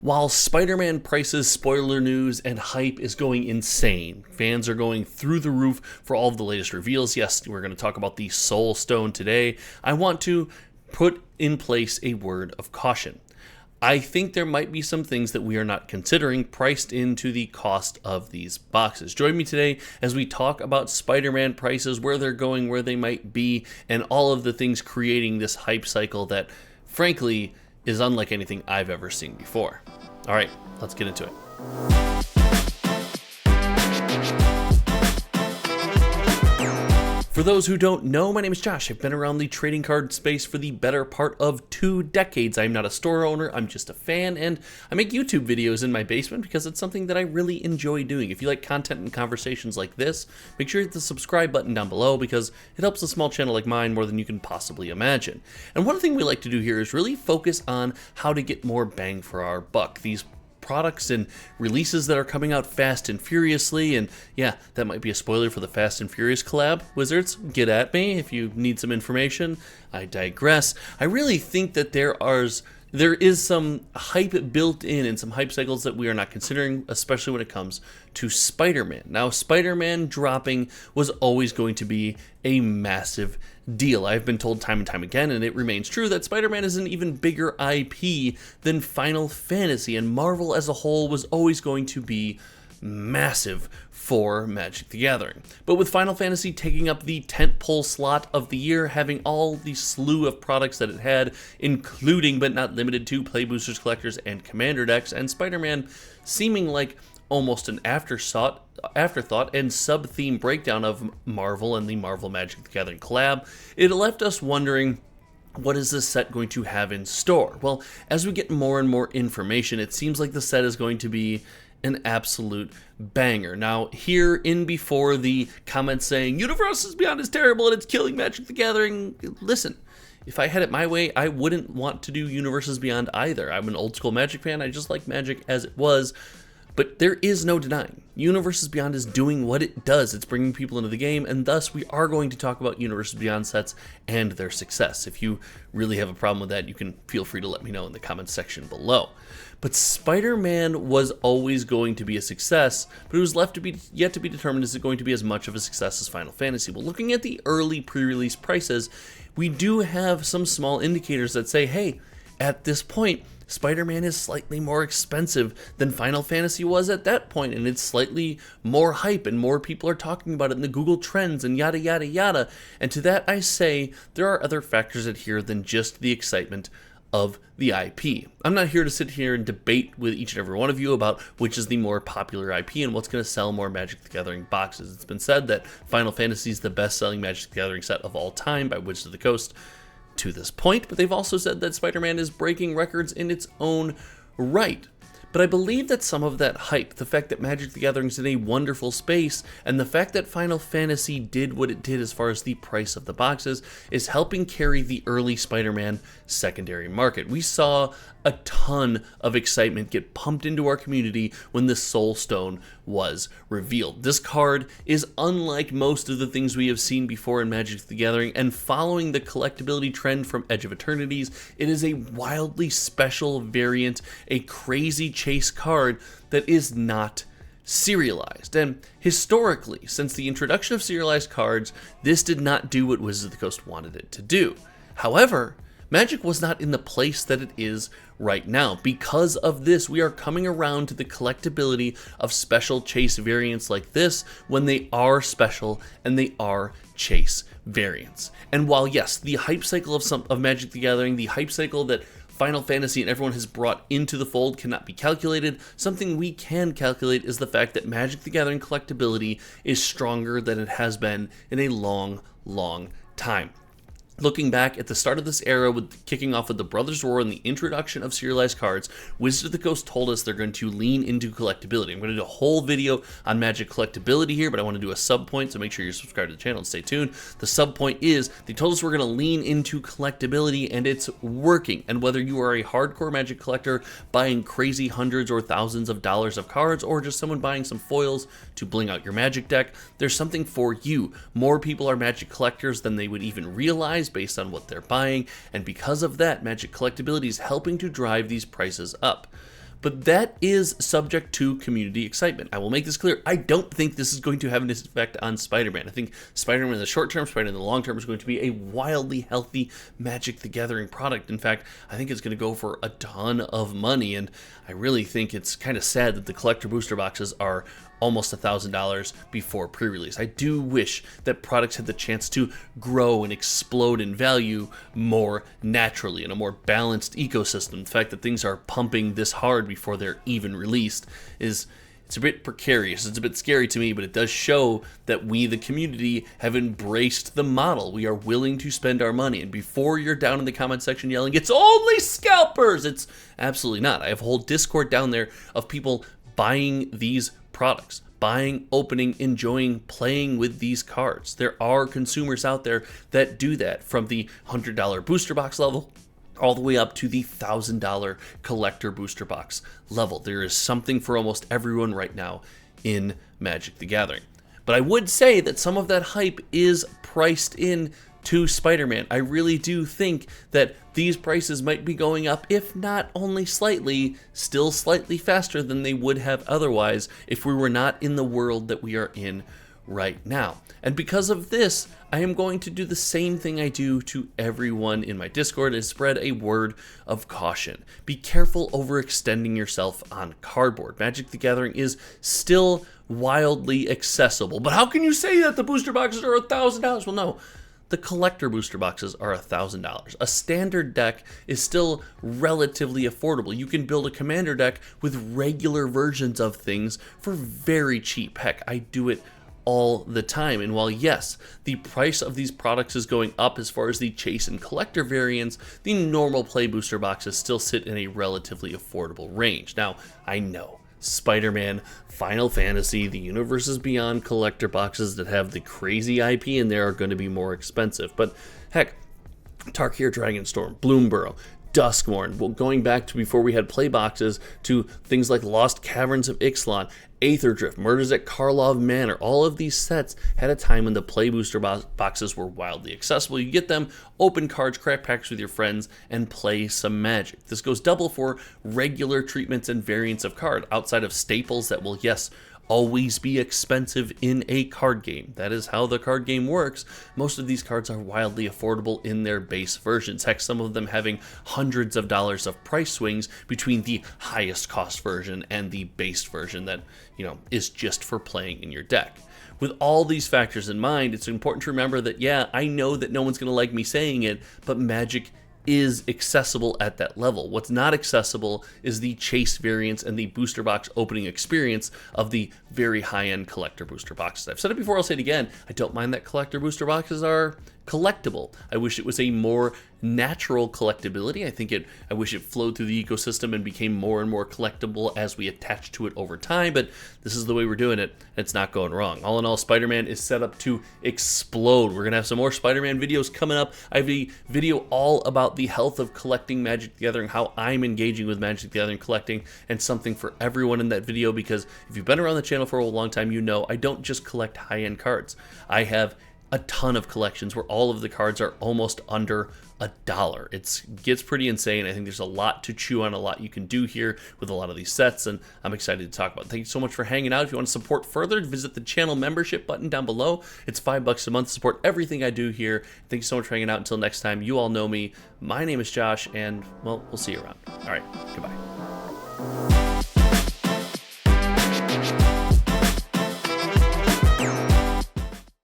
While Spider-Man prices, spoiler news, and hype is going insane, fans are going through the roof for all of the latest reveals. Yes, we're going to talk about the Soul Stone today. I want to put in place a word of caution. I think there might be some things that we are not considering priced into the cost of these boxes. Join me today as we talk about Spider-Man prices, where they're going, where they might be, and all of the things creating this hype cycle that, frankly, is unlike anything I've ever seen before. All right, let's get into it. For those who don't know, my name is Josh. I've been around the trading card space for the better part of 2 decades. I'm not a store owner, I'm just a fan, and I make YouTube videos in my basement because it's something that I really enjoy doing. If you like content and conversations like this, make sure you hit the subscribe button down below because it helps a small channel like mine more than you can possibly imagine. And one thing we like to do here is really focus on how to get more bang for our buck. These products and releases that are coming out fast and furiously, and yeah, that might be a spoiler for the Fast and Furious collab. Wizards, get at me if you need some information. I digress. I really think that there is some hype built in and some hype cycles that we are not considering, especially when it comes to Spider-Man. Now, Spider-Man dropping was always going to be a massive deal. I've been told time and time again, and it remains true, that Spider-Man is an even bigger IP than Final Fantasy, and Marvel as a whole was always going to be massive for Magic the Gathering. But with Final Fantasy taking up the tentpole slot of the year, having all the slew of products that it had, including but not limited to Play Boosters, Collectors, and Commander decks, and Spider-Man seeming like almost an afterthought and sub-theme breakdown of Marvel and the Marvel Magic the Gathering collab, it left us wondering, what is this set going to have in store? Well, as we get more and more information, it seems like the set is going to be an absolute banger. Now, here in before the comments saying, Universes Beyond is terrible and it's killing Magic the Gathering, listen, if I had it my way, I wouldn't want to do Universes Beyond either. I'm an old school Magic fan, I just like Magic as it was. But there is no denying, Universes Beyond is doing what it does. It's bringing people into the game, and thus we are going to talk about Universes Beyond sets and their success. If you really have a problem with that, you can feel free to let me know in the comments section below. But Spider-Man was always going to be a success, but it was yet to be determined, is it going to be as much of a success as Final Fantasy? Well, looking at the early pre-release prices, we do have some small indicators that say, hey, at this point, Spider-Man is slightly more expensive than Final Fantasy was at that point, and it's slightly more hype, and more people are talking about it in the Google Trends, and yada yada yada. And to that I say, there are other factors at here than just the excitement of the IP. I'm not here to sit here and debate with each and every one of you about which is the more popular IP and what's going to sell more Magic the Gathering boxes. It's been said that Final Fantasy is the best-selling Magic the Gathering set of all time by Wizards of the Coast to this point, but they've also said that Spider-Man is breaking records in its own right. But I believe that some of that hype, the fact that Magic the Gathering is in a wonderful space, and the fact that Final Fantasy did what it did as far as the price of the boxes, is helping carry the early Spider-Man secondary market. We saw a ton of excitement get pumped into our community when the Soul Stone was revealed. This card is unlike most of the things we have seen before in Magic the Gathering, and following the collectibility trend from Edge of Eternities, it is a wildly special variant, a crazy chase card that is not serialized. And historically, since the introduction of serialized cards, this did not do what Wizards of the Coast wanted it to do. However, Magic was not in the place that it is right now. Because of this, we are coming around to the collectibility of special chase variants like this when they are special and they are chase variants. And while yes, the hype cycle of Magic the Gathering, the hype cycle that Final Fantasy and everyone has brought into the fold cannot be calculated, something we can calculate is the fact that Magic the Gathering collectibility is stronger than it has been in a long, long time. Looking back at the start of this era, with kicking off with the Brothers War and the introduction of serialized cards, Wizards of the Coast told us they're going to lean into collectibility. I'm going to do a whole video on Magic collectibility here, but I want to do a sub-point, so make sure you're subscribed to the channel and stay tuned. The sub-point is, they told us we're going to lean into collectibility, and it's working. And whether you are a hardcore Magic collector buying crazy hundreds or thousands of dollars of cards, or just someone buying some foils to bling out your Magic deck, there's something for you. More people are Magic collectors than they would even realize based on what they're buying, and because of that, Magic collectability is helping to drive these prices up. but that is subject to community excitement. I will make this clear. I don't think this is going to have an effect on Spider-Man. I think Spider-Man in the short term, Spider-Man in the long term is going to be a wildly healthy Magic the Gathering product. In fact, I think it's going to go for a ton of money, and I really think it's kind of sad that the collector booster boxes are almost $1,000 before pre-release. I do wish that products had the chance to grow and explode in value more naturally in a more balanced ecosystem. The fact that things are pumping this hard before they're even released it's a bit precarious. It's a bit scary to me, but it does show that we, the community, have embraced the model. We are willing to spend our money. And before you're down in the comment section yelling, it's only scalpers, it's absolutely not. I have a whole Discord down there of people buying these products, buying, opening, enjoying, playing with these cards. There are consumers out there that do that, from the $100 booster box level all the way up to the $1,000 collector booster box level. There is something for almost everyone right now in Magic the Gathering. But I would say that some of that hype is priced in to Spider-Man. I really do think that these prices might be going up, if not only slightly, still slightly faster than they would have otherwise if we were not in the world that we are in right now. And because of this, I am going to do the same thing I do to everyone in my Discord, and spread a word of caution. Be careful overextending yourself on cardboard. Magic the Gathering is still wildly accessible. But how can you say that? The booster boxes are $1,000. Well, no. The collector booster boxes are $1,000. A standard deck is still relatively affordable. You can build a commander deck with regular versions of things for very cheap. Heck, I do it all the time. And while yes, the price of these products is going up as far as the chase and collector variants, the normal play booster boxes still sit in a relatively affordable range. Now, I know Spider-Man, Final Fantasy, the Universes Beyond collector boxes that have the crazy IP in there are going to be more expensive. But heck, Tarkir Dragonstorm, Bloomburrow, Duskmourn, well, going back to before we had play boxes, to things like Lost Caverns of Ixalan, Aetherdrift, Murders at Karlov Manor, all of these sets had a time when the play booster boxes were wildly accessible. You get them, open cards, crack packs with your friends, and play some Magic. This goes double for regular treatments and variants of card, outside of staples that will, yes, always be expensive in a card game. That is how the card game works. Most of these cards are wildly affordable in their base versions. Heck, some of them having hundreds of dollars of price swings between the highest cost version and the base version that, is just for playing in your deck. With all these factors in mind, it's important to remember that, yeah, I know that no one's going to like me saying it, but Magic is accessible at that level. What's not accessible is the chase variants and the booster box opening experience of the very high-end collector booster boxes. I've said it before, I'll say it again. I don't mind that collector booster boxes are collectible. I wish it was a more natural collectibility. I wish it flowed through the ecosystem and became more and more collectible as we attach to it over time, but this is the way we're doing it, and it's not going wrong. All in all, Spider-Man is set up to explode. We're going to have some more Spider-Man videos coming up. I have a video all about the health of collecting Magic the Gathering, how I'm engaging with Magic the Gathering collecting, and something for everyone in that video, because if you've been around the channel for a long time, you know I don't just collect high-end cards. I have a ton of collections where all of the cards are almost under $1. It gets pretty insane. I think there's a lot to chew on, a lot you can do here with a lot of these sets, and I'm excited to talk about it. Thank you so much for hanging out. If you want to support further, visit the channel membership button down below. It's $5 a month to support everything I do here. Thank you so much for hanging out. Until next time, you all know me. My name is Josh, and, well, we'll see you around. All right, goodbye.